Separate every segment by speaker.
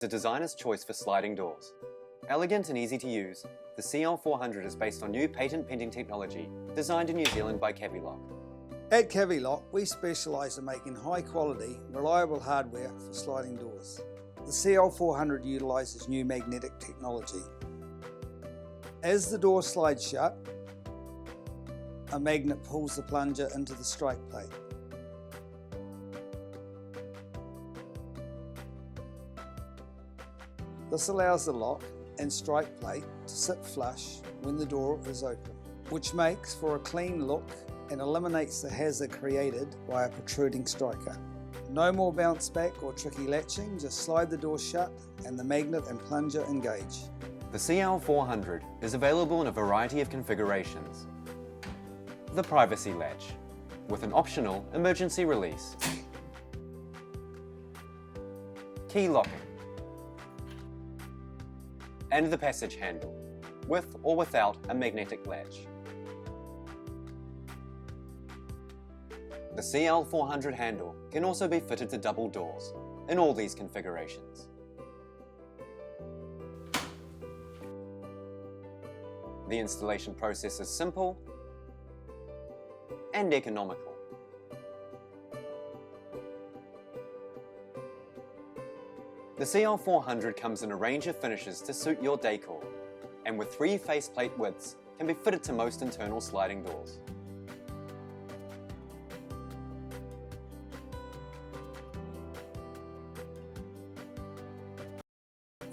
Speaker 1: The designer's choice for sliding doors. Elegant and easy to use, the CL400 is based on new patent-pending technology designed in New Zealand by Cavilock.
Speaker 2: At Cavilock, we specialise in making high-quality, reliable hardware for sliding doors. The CL400 utilises new magnetic technology. As the door slides shut, a magnet pulls the plunger into the strike plate. This allows the lock and strike plate to sit flush when the door is open, which makes for a clean look and eliminates the hazard created by a protruding striker. No more bounce back or tricky latching, just slide the door shut and the magnet and plunger engage.
Speaker 1: The CL400 is available in a variety of configurations. The privacy latch, with an optional emergency release. Key locking. And the passage handle, with or without a magnetic latch. The CL400 handle can also be fitted to double doors in all these configurations. The installation process is simple and economical. The CL400 comes in a range of finishes to suit your decor, and with 3 faceplate widths can be fitted to most internal sliding doors.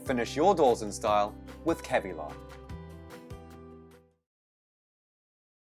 Speaker 1: Finish your doors in style with Cavilock.